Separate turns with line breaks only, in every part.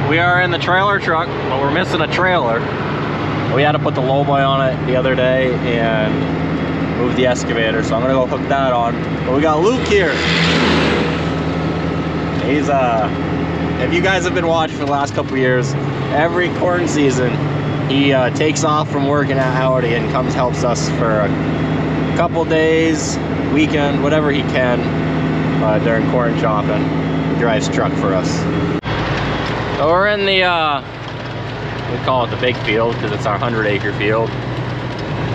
We are in the trailer truck, but we're missing a trailer. We had to put the lowboy on it the other day and move the excavator, so I'm gonna go hook that on. But we got Luke here. He's if you guys have been watching for the last couple of years, every corn season he takes off from working at Audi and comes helps us for a couple days, weekend, whatever he can during corn chopping. He drives truck for us. So we're in the we call it the big field because it's our 100-acre field,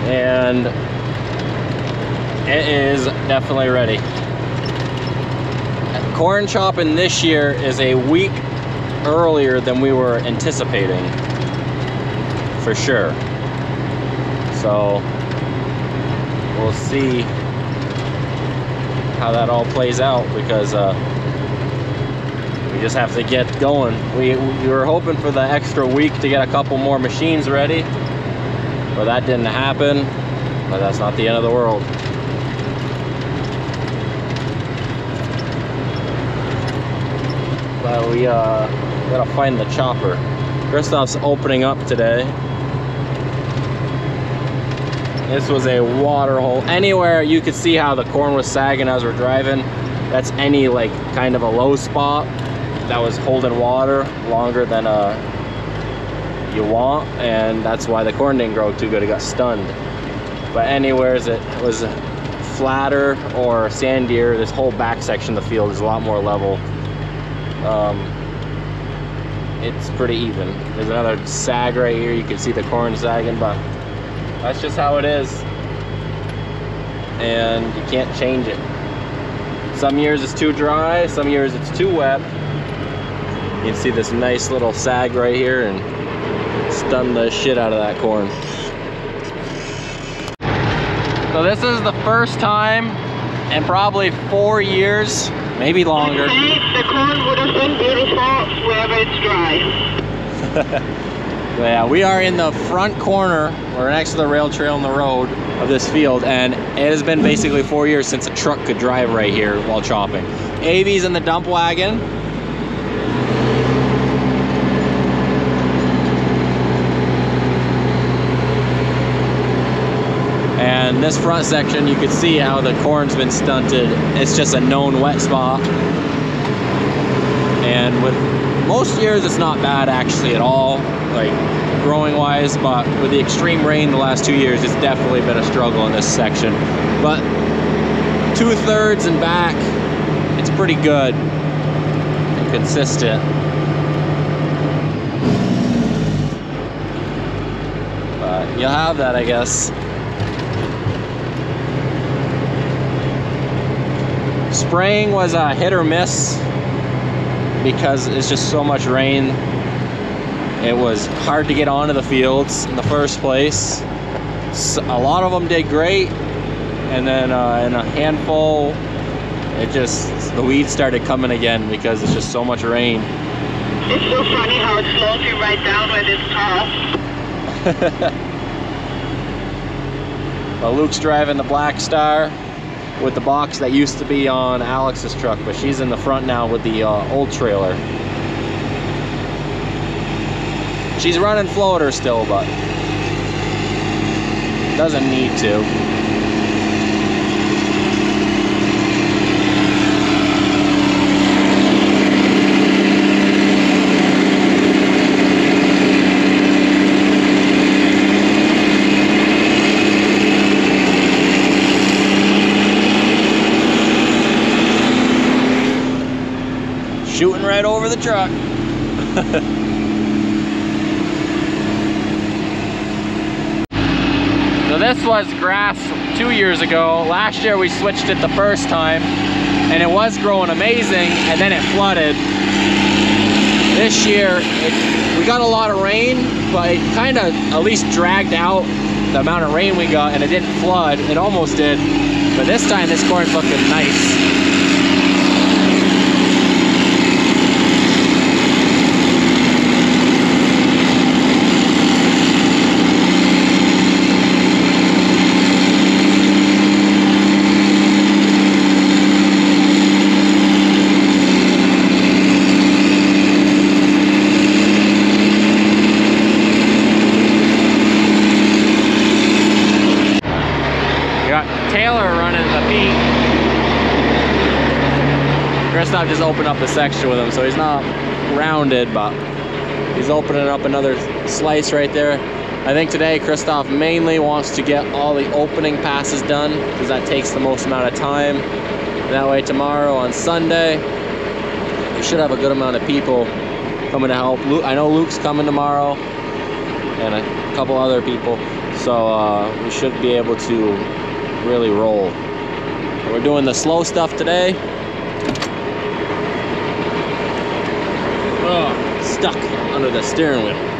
and it is definitely ready. Corn chopping this year is a week earlier than we were anticipating, for sure. So we'll see how that all plays out, because we just have to get going. We were hoping for the extra week to get a couple more machines ready, but that didn't happen. But that's not the end of the world. But we gotta find the chopper. Christoph's opening up today. This was a water hole. Anywhere you could see how the corn was sagging as we're driving, that's any like kind of a low spot that was holding water longer than you want, and that's why the corn didn't grow too good. It got stunned. But anywhere it was flatter or sandier, this whole back section of the field is a lot more level. It's pretty even. There's another sag right here. You can see the corn sagging, but that's just how it is, and you can't change it. Some years it's too dry, some years it's too wet. You can see this nice little sag right here and stun the shit out of that corn. So this is the first time in probably 4 years, maybe longer.
The corn would have been beautiful wherever it's dry.
Yeah, we are in the front corner. We're next to the rail trail in the road of this field, and it has been basically 4 years since a truck could drive right here while chopping. AV's in the dump wagon. And this front section, you can see how the corn's been stunted. It's just a known wet spot. And with most years, it's not bad actually at all, like growing wise, but with the extreme rain the last 2 years, it's definitely been a struggle in this section. But 2/3 and back, it's pretty good and consistent. But you'll have that, I guess. Spraying was a hit or miss because it's just so much rain. It was hard to get onto the fields in the first place. So a lot of them did great, and then in a handful, the weeds started coming again because it's just so much rain.
It's so funny how it slows you right down when it's tough.
Well, Luke's driving the Black Star with the box that used to be on Alex's truck, but she's in the front now with the old trailer. She's running floater still, but doesn't need to. Shooting right over the truck. So this was grass 2 years ago. Last year we switched it the first time and it was growing amazing, and then it flooded. This year we got a lot of rain, but it kind of at least dragged out the amount of rain we got, and it didn't flood. It almost did, but this time this corn's looking nice. Christoph just opened up the section with him, so he's not rounded, but he's opening up another slice right there. I think today Christoph mainly wants to get all the opening passes done because that takes the most amount of time. That way tomorrow on Sunday, we should have a good amount of people coming to help. I know Luke's coming tomorrow and a couple other people, so we should be able to really roll. We're doing the slow stuff today. Oh, stuck under the steering wheel.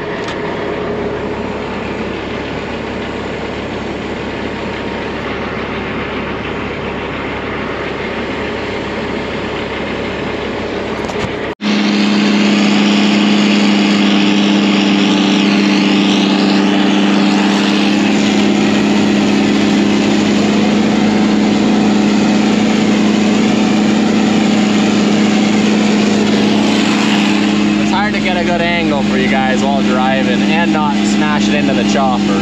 For you guys while driving and not smash it into the chopper.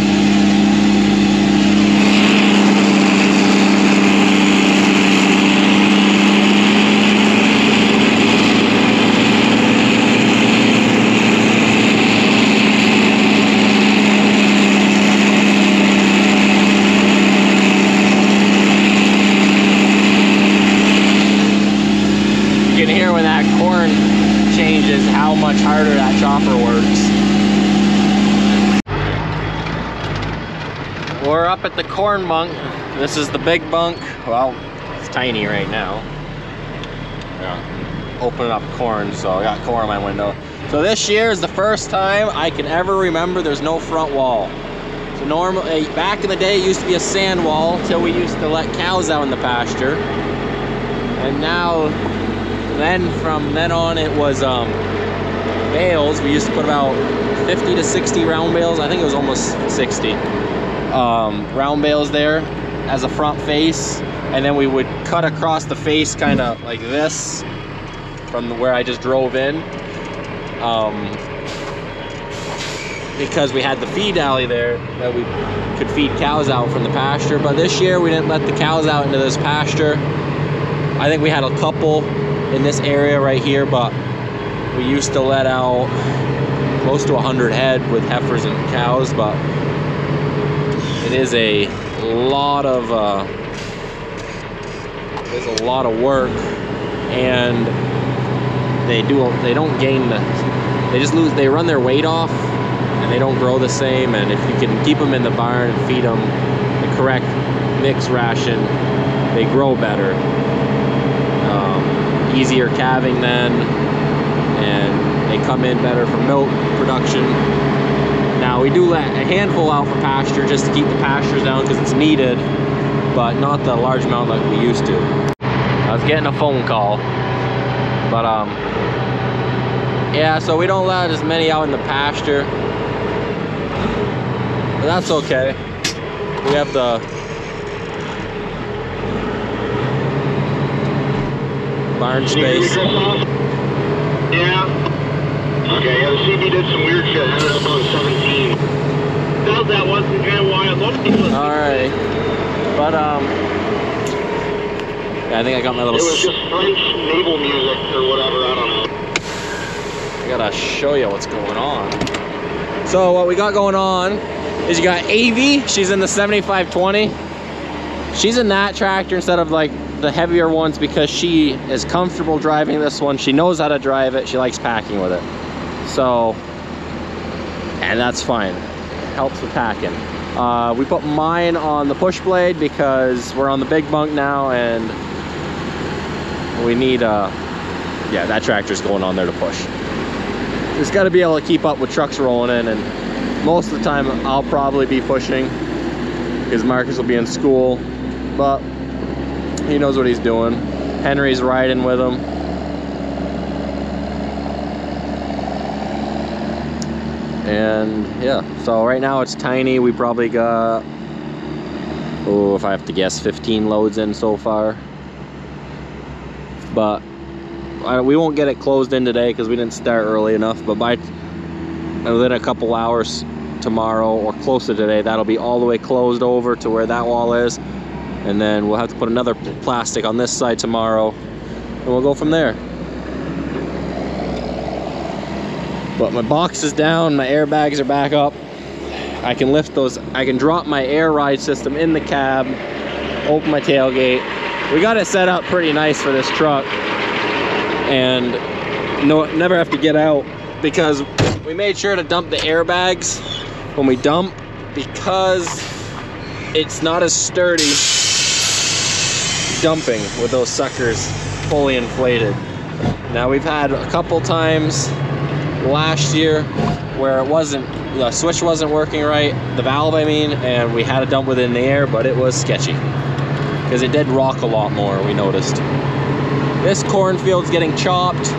You can hear when that corn changes how much harder that chopper works. We're up at the corn bunk. This is the big bunk. Well, it's tiny right now. Yeah, opening up corn, so I got corn on my window. So this year is the first time I can ever remember there's no front wall. So normally, back in the day, it used to be a sand wall until we used to let cows out in the pasture. And now, from then on, it was bales. We used to put about 50 to 60 round bales. I think it was almost 60 round bales there as a front face, and then we would cut across the face kind of like this from where I just drove in, because we had the feed alley there that we could feed cows out from the pasture. But this year we didn't let the cows out into this pasture. I think we had a couple in this area right here, but we used to let out close to 100 head with heifers and cows. But it is a lot of work, and they don't gain they just lose, they run their weight off and they don't grow the same. And if you can keep them in the barn and feed them the correct mix ration, they grow better. Easier calving then, and they come in better for milk production. Now we do let a handful out for pasture just to keep the pastures down because it's needed, but not the large amount like we used to. I was getting a phone call, but yeah, so we don't let as many out in the pasture, but that's okay. We have the barn space.
Yeah. Okay, yeah, the CB did some weird shit. I ended up on 17. Does that once in a while.
Alright. But, yeah, I think I got my little...
It was just French naval music or whatever, I don't know.
I gotta show you what's going on. So, what we got going on is you got Avie. She's in the 7520. She's in that tractor instead of, like, the heavier ones because she is comfortable driving this one. She knows how to drive it. She likes packing with it. So, and that's fine. Helps with packing. We put mine on the push blade because we're on the big bunk now, and we need yeah, that tractor's going on there to push. Just got to be able to keep up with trucks rolling in, and most of the time I'll probably be pushing because Marcus will be in school, but he knows what he's doing. Henry's riding with him. And yeah, so right now it's tiny. We probably got, oh, if I have to guess, 15 loads in so far. But we won't get it closed in today because we didn't start early enough. But within a couple hours tomorrow or close to today, that'll be all the way closed over to where that wall is. And then we'll have to put another plastic on this side tomorrow and we'll go from there. But my box is down, my airbags are back up. I can lift those, I can drop my air ride system in the cab, open my tailgate. We got it set up pretty nice for this truck, and never have to get out, because we made sure to dump the airbags when we dump, because it's not as sturdy dumping with those suckers fully inflated. Now, we've had a couple times last year where it wasn't, the switch wasn't working right, the valve I mean, and we had to dump within the air, but it was sketchy because it did rock a lot more, we noticed. This cornfield's getting chopped.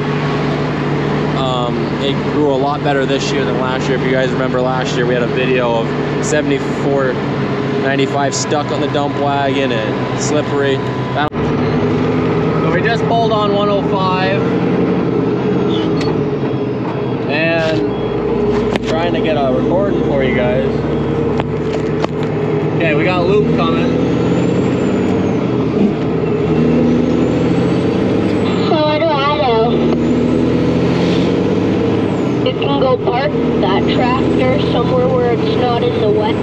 It grew a lot better this year than last year. If you guys remember last year, we had a video of 7495 stuck on the dump wagon and slippery. So we just pulled on 105 and trying to get a recording for you guys. Okay, we got a loop coming.
You can go park that tractor somewhere where it's not in the wet.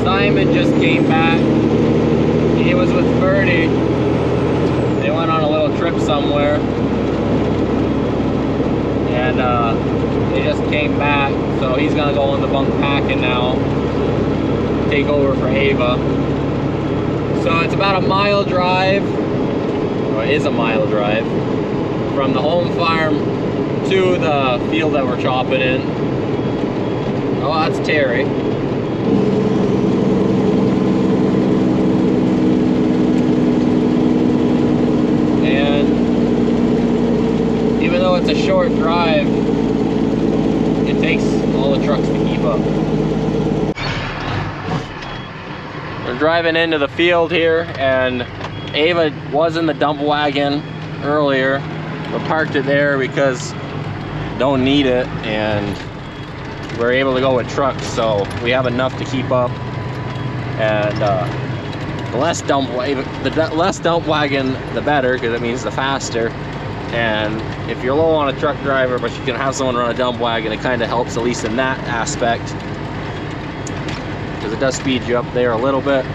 Simon just came back. He was with Ferdy. They went on a little trip somewhere. And they just came back. So he's gonna go in the bunk packing now. Take over for Ava. So it's about a mile drive. Or it is a mile drive from the home farm to the field that we're chopping in. Oh, that's Terry. And even though it's a short drive, it takes all the trucks to keep up. We're driving into the field here, and Ava was in the dump wagon earlier, but parked it there because don't need it, and we're able to go with trucks, so we have enough to keep up. And the less dump wagon, the better, because it means the faster. And if you're low on a truck driver, but you can have someone run a dump wagon, it kind of helps, at least in that aspect, because it does speed you up there a little bit.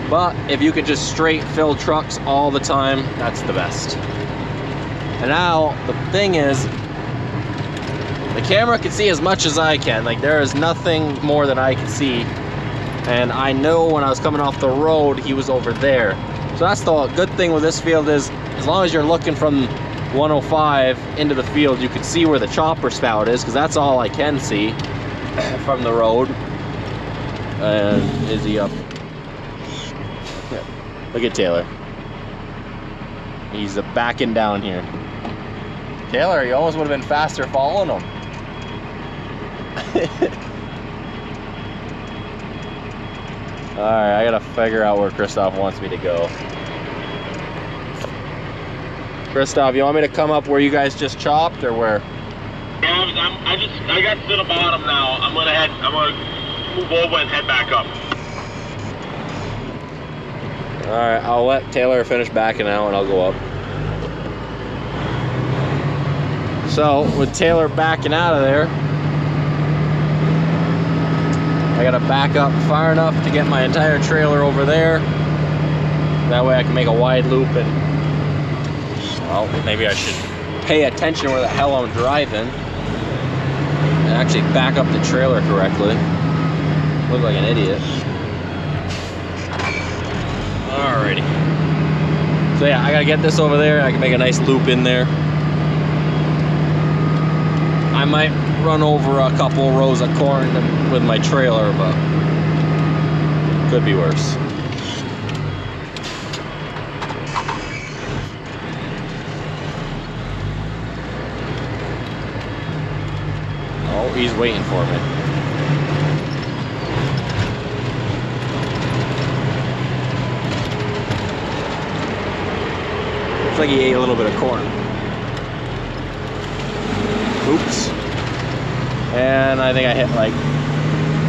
But if you could just straight fill trucks all the time, that's the best. And now, the thing is, the camera can see as much as I can. Like, there is nothing more that I can see. And I know when I was coming off the road, he was over there. So that's the good thing with this field is, as long as you're looking from 105 into the field, you can see where the chopper spout is, because that's all I can see from the road. And is he up? Look at Taylor. He's backing down here. Taylor, you almost would have been faster following him. Alright, I gotta figure out where Christoph wants me to go. Christoph, you want me to come up where you guys just chopped, or where?
Yeah, I got to the bottom now. I'm gonna move over and head back up.
Alright, I'll let Taylor finish backing out and I'll go up. So, with Taylor backing out of there, I gotta back up far enough to get my entire trailer over there. That way I can make a wide loop and, well, maybe I should pay attention where the hell I'm driving and actually back up the trailer correctly. Look like an idiot. Alrighty. So yeah, I gotta get this over there. I can make a nice loop in there. I might run over a couple rows of corn with my trailer, but could be worse. Oh, he's waiting for me. Looks like he ate a little bit of corn. Oops. And I think I hit like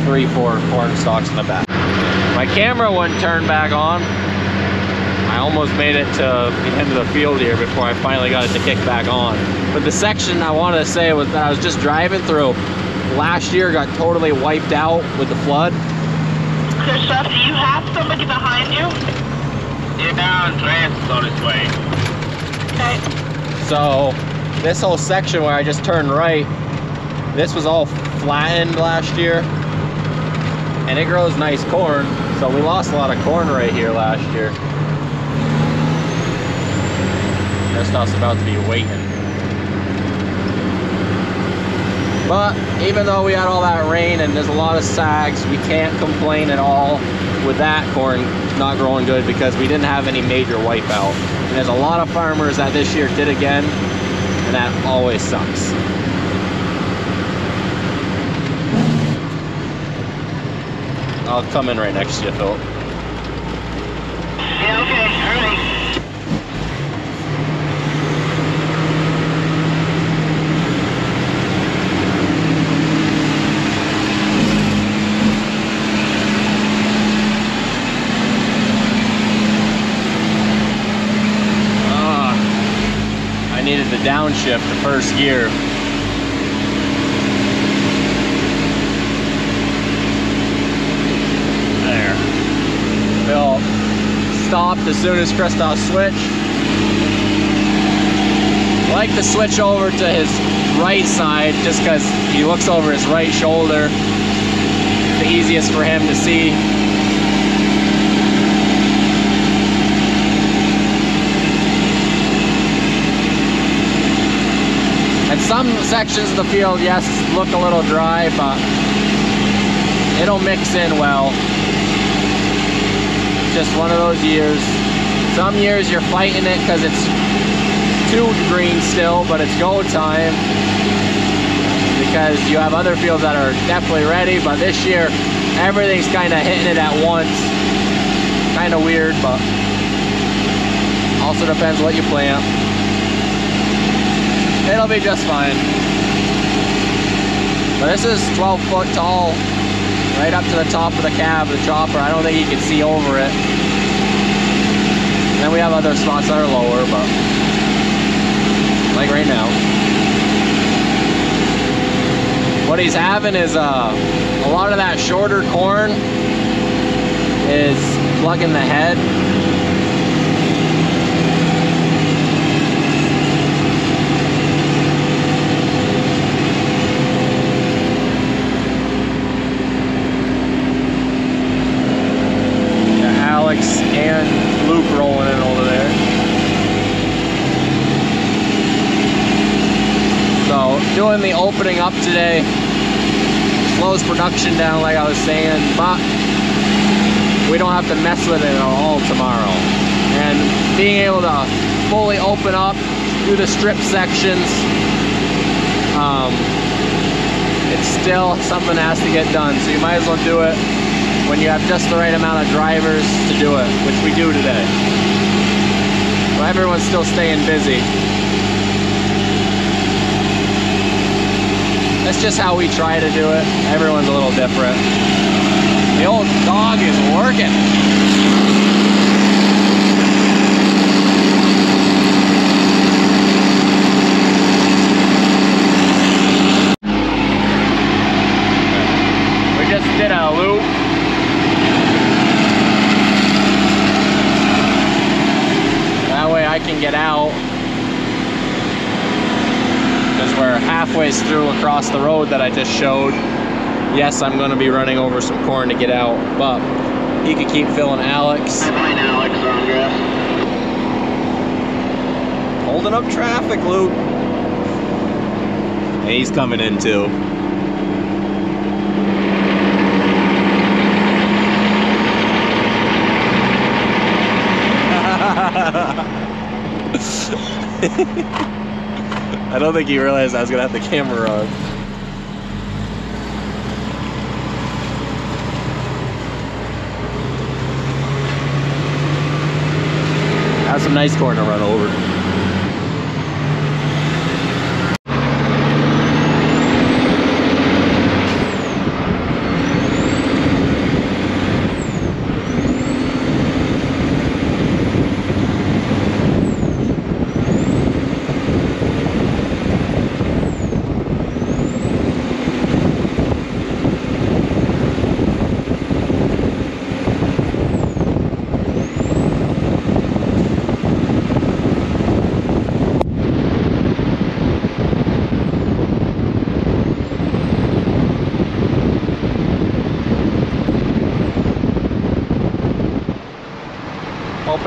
3-4 corn stalks in the back. My My camera wouldn't turn back on. I almost made it to the end of the field here before I finally got it to kick back on. But the section I wanted to say was that I was just driving through. Last year got totally wiped out with the flood.
Christoph, do you have somebody behind you?
Yeah, Andreas is on his way.
Okay.
So this whole section where I just turned right, this was all flattened last year. And it grows nice corn. So we lost a lot of corn right here last year. This stuff's about to be waiting. But even though we had all that rain and there's a lot of sags, we can't complain at all with that corn not growing good because we didn't have any major wipeout. And there's a lot of farmers that this year did again, and that always sucks. I'll come in right next to you, Philip.
Yeah, okay, alright.
I needed the downshift the first gear. Bill stopped as soon as Christoph switched. I like to switch over to his right side just because he looks over his right shoulder. It's the easiest for him to see. And some sections of the field, yes, look a little dry, but it'll mix in well. Just one of those years. Some years you're fighting it because it's too green still, but it's go time because you have other fields that are definitely ready. But this year everything's kind of hitting it at once. Kind of weird, but also depends what you plant. It'll be just fine. But this is 12 foot tall. Right up to the top of the cab, the chopper. I don't think you can see over it. And then we have other spots that are lower, but like right now. What he's having is a lot of that shorter corn is plugging the head. And Luke rolling in over there. So doing the opening up today slows production down like I was saying, but we don't have to mess with it at all tomorrow. And being able to fully open up, do the strip sections, it's still something that has to get done, so you might as well do it when you have just the right amount of drivers to do it, which we do today. Well, everyone's still staying busy. That's just how we try to do it. Everyone's a little different. The old dog is working. We just did a loop. I can get out because we're halfway through across the road that I just showed. Yes, I'm going to be running over some corn to get out, but he could keep filling Alex.
Fine, Alex, Andreas.
Holding up traffic, Luke. And he's coming in too. I don't think he realized I was gonna have the camera on. That's some nice corn to run over.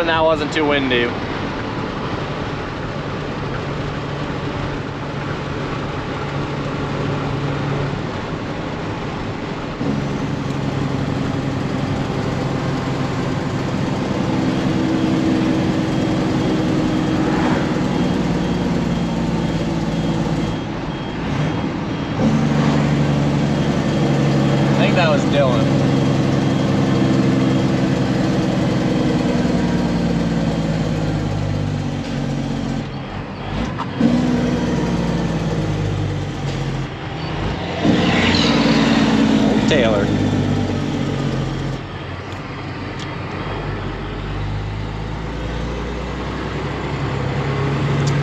that wasn't too windy. I think that was Dylan. Taylor.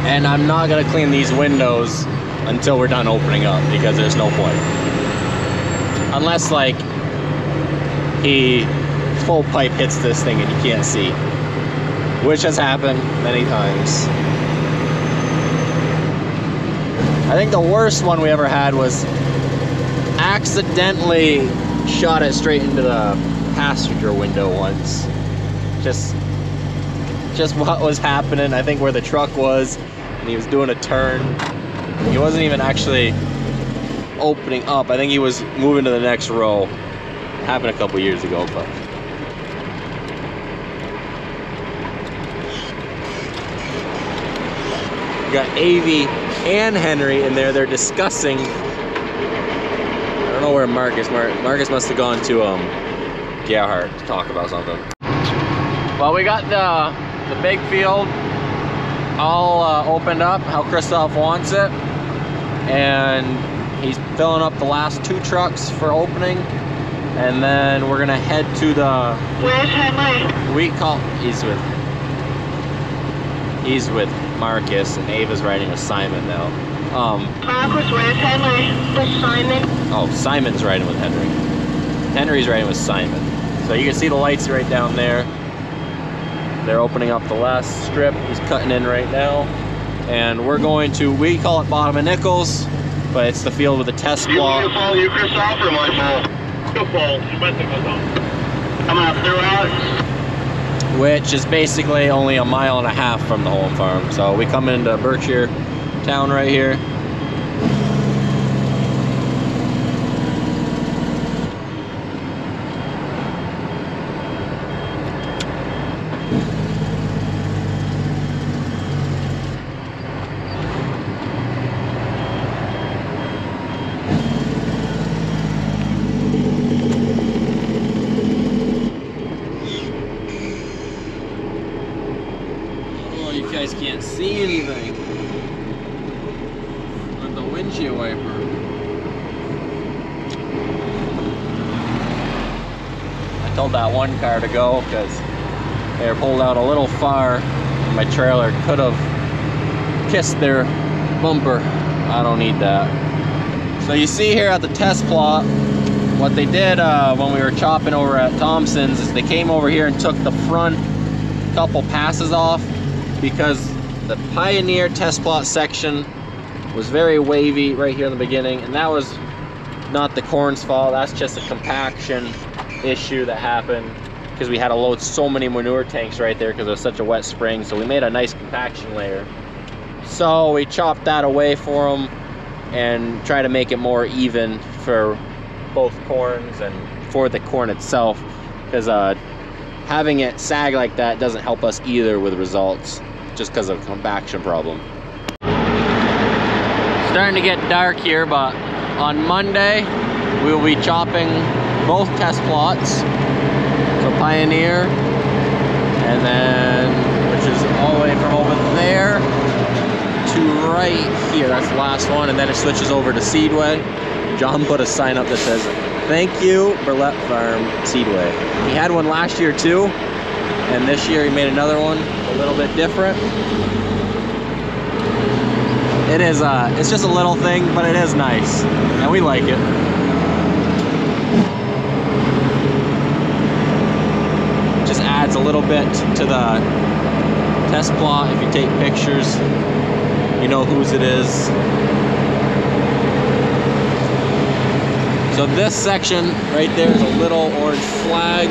And I'm not gonna clean these windows until we're done opening up, because there's no point. Unless like he full pipe hits this thing and you can't see, which has happened many times. I think the worst one we ever had was accidentally shot it straight into the passenger window once. Just what was happening, I think where the truck was, and he was doing a turn. He wasn't even actually opening up. I think he was moving to the next row. It happened a couple years ago, but we got Avi and Henry in there. They're discussing. I don't know where Marcus must have gone to Gerhardt to talk about something. Well, we got the big field all opened up how Christoph wants it, and he's filling up the last 2 trucks for opening, and then we're gonna head to the.
Where's Henry?
He's with Marcus, and Ava's riding with Simon now.
Marcus, where's Henry?
With Simon.
Oh, Simon's riding with Henry. Henry's riding with Simon. So you can see the lights right down there. They're opening up the last strip. He's cutting in right now. And we're going to, we call it Bottom of Nichols, but it's the field with the test
You want
block.
me to follow you, Christoph, or my fault? Your fault. You went to go down. I'm gonna throw out.
Which is basically only 1.5 miles from the home farm. So we come into Berkshire town right here. You guys can't see anything with the windshield wiper. I told that one car to go because they were pulled out a little far. My trailer could have kissed their bumper. I don't need that. So you see here at the test plot, what they did when we were chopping over at Thompson's is they came over here and took the front couple passes off, because the Pioneer test plot section was very wavy right here in the beginning, and that was not the corn's fault. That's just a compaction issue that happened because we had to load so many manure tanks right there because it was such a wet spring. So we made a nice compaction layer. So we chopped that away for them and try to make it more even for both corns and for the corn itself, because having it sag like that doesn't help us either with results, just because of a compaction problem. Starting to get dark here, but on Monday we will be chopping both test plots. So Pioneer, and then, which is all the way from over there to right here. That's the last one, and then it switches over to Seedway. John put a sign up that says, "Thank you, Burlette Farm Seedway." He had one last year too, and this year he made another one a little bit different. It is, it's just a little thing, but it is nice, and we like it. Just adds a little bit to the test plot. If you take pictures, you know whose it is. So this section right there is a little orange flag.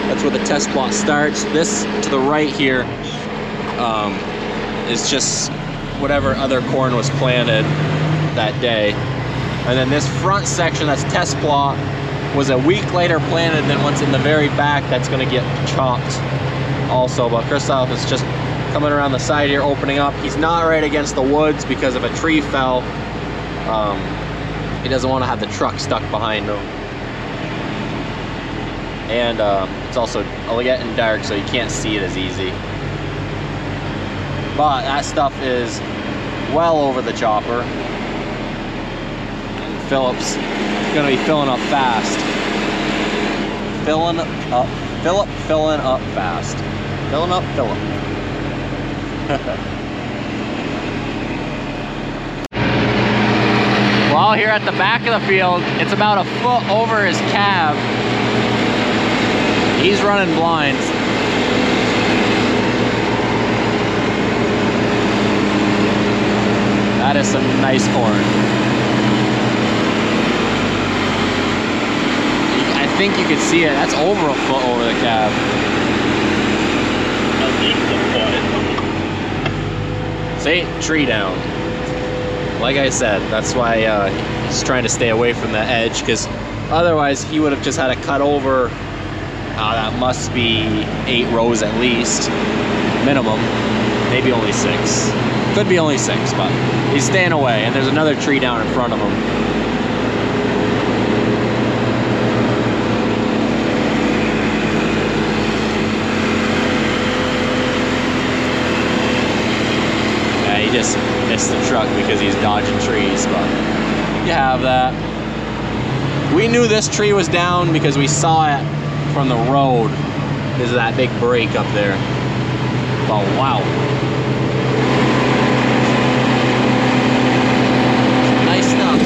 That's where the test plot starts. This to the right here is just whatever other corn was planted that day. And then this front section that's test plot was a week later planted than what's in the very back that's gonna get chopped also. But Christoph is just coming around the side here, opening up. He's not right against the woods because if a tree fell, he doesn't want to have the truck stuck behind him. And it's also getting dark, so you can't see it as easy. But that stuff is well over the chopper. And Philip's gonna be filling up fast. Filling up fast. Filling up Philip. Well, here at the back of the field, it's about a foot over his cab. He's running blinds. That is some nice corn. I think you can see it. That's over a foot over the cab. See? Tree down. Like I said, that's why he's trying to stay away from the edge, because otherwise he would have just had to cut over. That must be 8 rows at least, minimum. Maybe only 6. Could be only 6, but he's staying away, and there's another tree down in front of him. Yeah, he just missed the truck because he's dodging trees, but you have that. We knew this tree was down because we saw it from the road. There's that big break up there. Oh, wow. Nice stuff.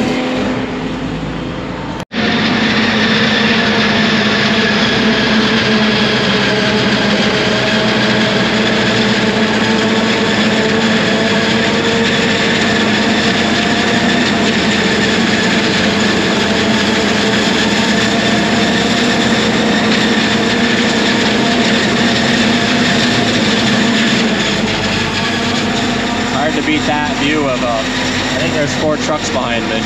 To beat that view of, I think there's 4 trucks behind me.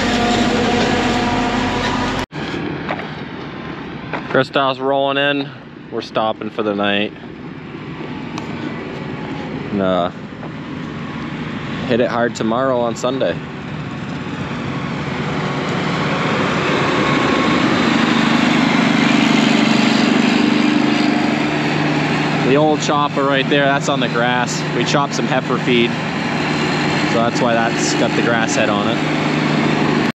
Christoph's rolling in. We're stopping for the night. And, hit it hard tomorrow on Sunday. The old chopper right there, that's on the grass. We chopped some heifer feed. So that's why that's got the grass head on it.